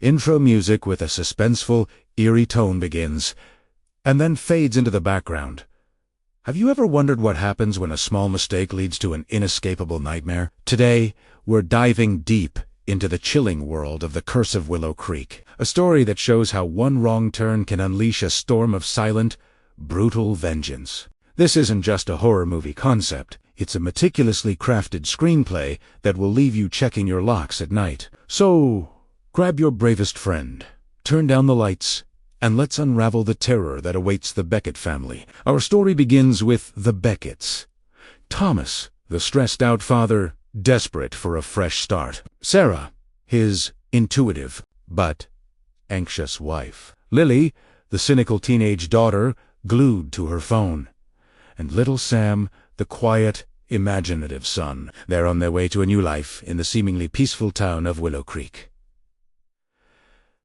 Intro music with a suspenseful, eerie tone begins, and then fades into the background. Have you ever wondered what happens when a small mistake leads to an inescapable nightmare? Today, we're diving deep into the chilling world of the Curse of Willow Creek, a story that shows how one wrong turn can unleash a storm of silent, brutal vengeance. This isn't just a horror movie concept. It's a meticulously crafted screenplay that will leave you checking your locks at night. So, grab your bravest friend, turn down the lights, and let's unravel the terror that awaits the Beckett family. Our story begins with the Becketts. Thomas, the stressed-out father, desperate for a fresh start. Sarah, his intuitive but anxious wife. Lily, the cynical teenage daughter, glued to her phone. And little Sam, the quiet, imaginative son. They're on their way to a new life in the seemingly peaceful town of Willow Creek.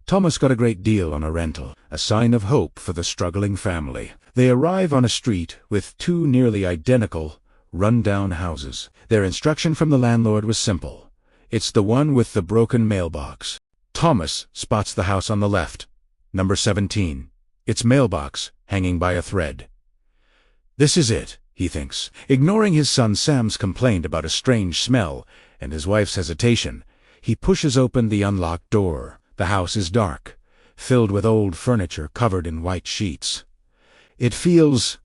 Thomas got a great deal on a rental, a sign of hope for the struggling family. They arrive on a street with two nearly identical, run-down houses. Their instruction from the landlord was simple. It's the one with the broken mailbox. Thomas spots the house on the left, number 17. Its mailbox hanging by a thread. This is it, he thinks. Ignoring his son Sam's complaint about a strange smell and his wife's hesitation, he pushes open the unlocked door. The house is dark, filled with old furniture covered in white sheets. It feels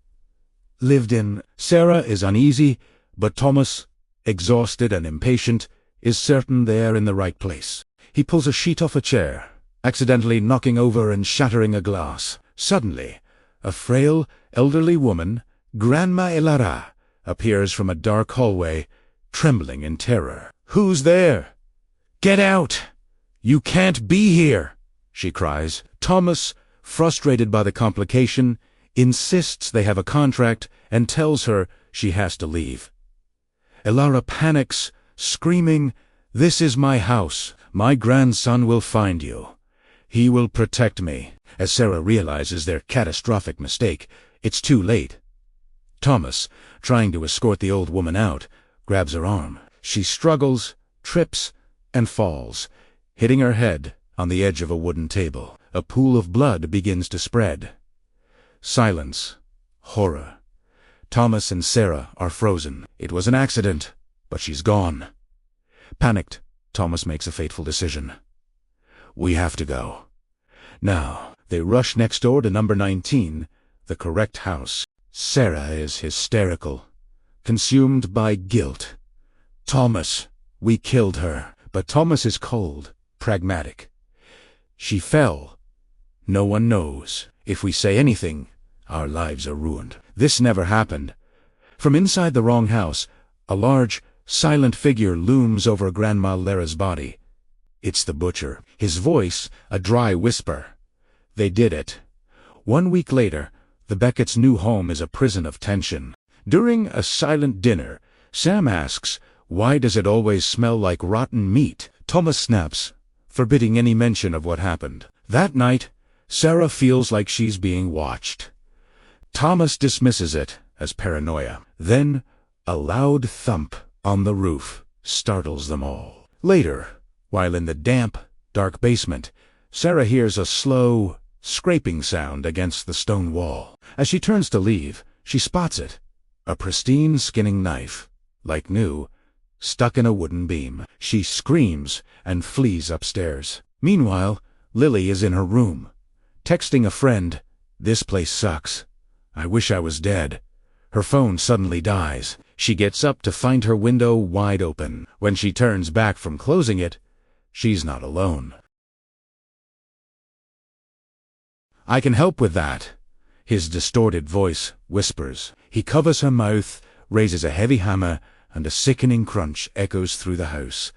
lived in. Sarah is uneasy, but Thomas, exhausted and impatient, is certain they're in the right place. He pulls a sheet off a chair, accidentally knocking over and shattering a glass. Suddenly, a frail, elderly woman, Grandma Elara, appears from a dark hallway, trembling in terror. "Who's there? Get out! You can't be here!" she cries. Thomas, frustrated by the complication, insists they have a contract and tells her she has to leave. Elara panics, screaming, "This is my house. My grandson will find you. He will protect me." As Sarah realizes their catastrophic mistake, it's too late. Thomas, trying to escort the old woman out, grabs her arm. She struggles, trips, and falls, hitting her head on the edge of a wooden table. A pool of blood begins to spread. Silence. Horror. Thomas and Sarah are frozen. It was an accident, but she's gone. Panicked, Thomas makes a fateful decision. "We have to go." Now, they rush next door to number 19, the correct house. Sarah is hysterical, consumed by guilt. "Thomas, we killed her." But Thomas is cold, pragmatic. "She fell. No one knows. If we say anything, our lives are ruined." This never happened. From inside the wrong house, a large, silent figure looms over Grandma Lara's body. It's the butcher, his voice a dry whisper. They did it. 1 week later, the Beckett's new home is a prison of tension. During a silent dinner, Sam asks, "Why does it always smell like rotten meat?" Thomas snaps, forbidding any mention of what happened. That night, Sarah feels like she's being watched. Thomas dismisses it as paranoia. Then, a loud thump on the roof startles them all. Later, while in the damp, dark basement, Sarah hears a slow, scraping sound against the stone wall. As she turns to leave, she spots it. A pristine skinning knife, like new, stuck in a wooden beam. She screams and flees upstairs. Meanwhile, Lily is in her room, texting a friend, "This place sucks. I wish I was dead." Her phone suddenly dies. She gets up to find her window wide open. When she turns back from closing it, she's not alone. "I can help with that," his distorted voice whispers. He covers her mouth, raises a heavy hammer, and a sickening crunch echoes through the house.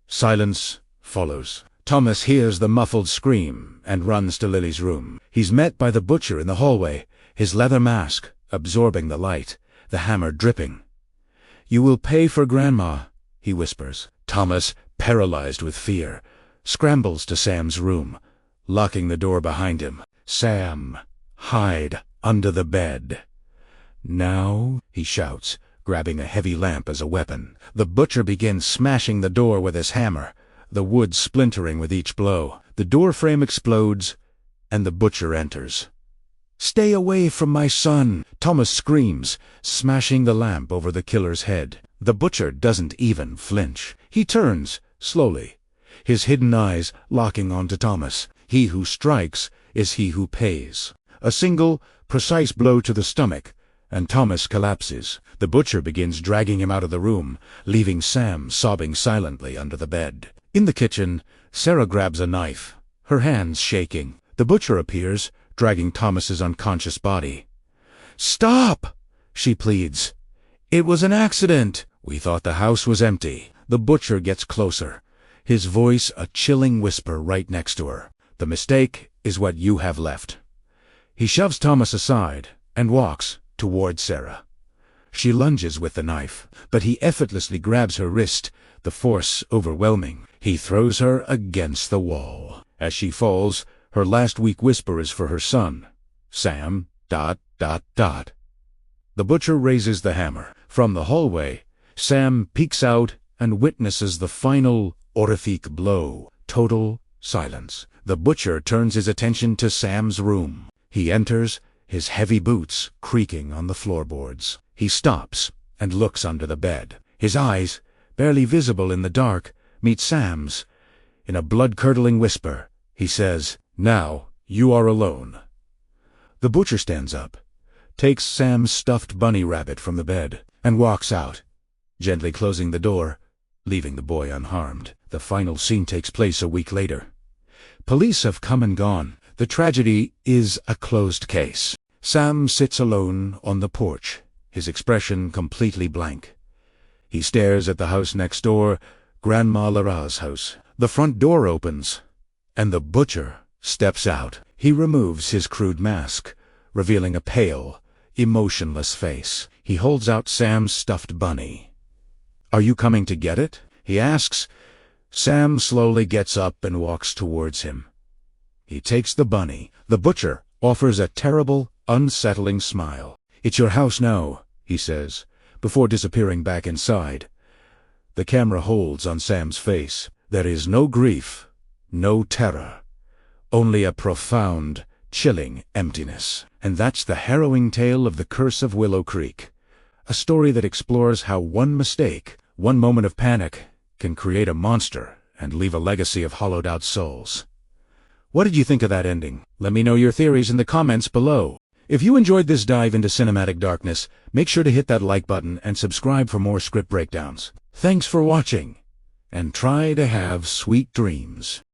Silence follows. Thomas hears the muffled scream and runs to Lily's room. He's met by the butcher in the hallway, his leather mask absorbing the light, the hammer dripping. "You will pay for Grandma," he whispers. Thomas, paralyzed with fear, scrambles to Sam's room, locking the door behind him. "Sam, hide under the bed." "Now," he shouts, grabbing a heavy lamp as a weapon. The butcher begins smashing the door with his hammer, the wood splintering with each blow. The door frame explodes, and the butcher enters. "Stay away from my son!" Thomas screams, smashing the lamp over the killer's head. The butcher doesn't even flinch. He turns, slowly, his hidden eyes locking onto Thomas. He who strikes is he who pays. A single, precise blow to the stomach, and Thomas collapses. The butcher begins dragging him out of the room, leaving Sam sobbing silently under the bed. In the kitchen, Sarah grabs a knife, her hands shaking. The butcher appears, dragging Thomas's unconscious body. "Stop!" she pleads. "It was an accident. We thought the house was empty." The butcher gets closer, his voice a chilling whisper right next to her. "The mistake is what you have left." He shoves Thomas aside and walks toward Sarah. She lunges with the knife, but he effortlessly grabs her wrist, the force overwhelming. He throws her against the wall. As she falls, her last weak whisper is for her son, Sam, ... The butcher raises the hammer. From the hallway, Sam peeks out and witnesses the final, horrific blow. Total silence. The butcher turns his attention to Sam's room. He enters, his heavy boots creaking on the floorboards. He stops and looks under the bed. His eyes, barely visible in the dark, meet Sam's. In a blood-curdling whisper, he says, "Now you are alone." The butcher stands up, takes Sam's stuffed bunny rabbit from the bed, and walks out, gently closing the door, leaving the boy unharmed. The final scene takes place a week later. Police have come and gone. The tragedy is a closed case. Sam sits alone on the porch, his expression completely blank. He stares at the house next door, Grandma Lara's house. The front door opens, and the butcher steps out. He removes his crude mask, revealing a pale, emotionless face. He holds out Sam's stuffed bunny. "Are you coming to get it?" he asks. Sam slowly gets up and walks towards him. He takes the bunny. The butcher offers a terrible, unsettling smile. "It's your house now," he says, before disappearing back inside. The camera holds on Sam's face. There is no grief, no terror, only a profound, chilling emptiness. And that's the harrowing tale of the Curse of Willow Creek, a story that explores how one mistake, one moment of panic, can create a monster and leave a legacy of hollowed-out souls. What did you think of that ending? Let me know your theories in the comments below. If you enjoyed this dive into cinematic darkness, make sure to hit that like button and subscribe for more script breakdowns. Thanks for watching, and try to have sweet dreams.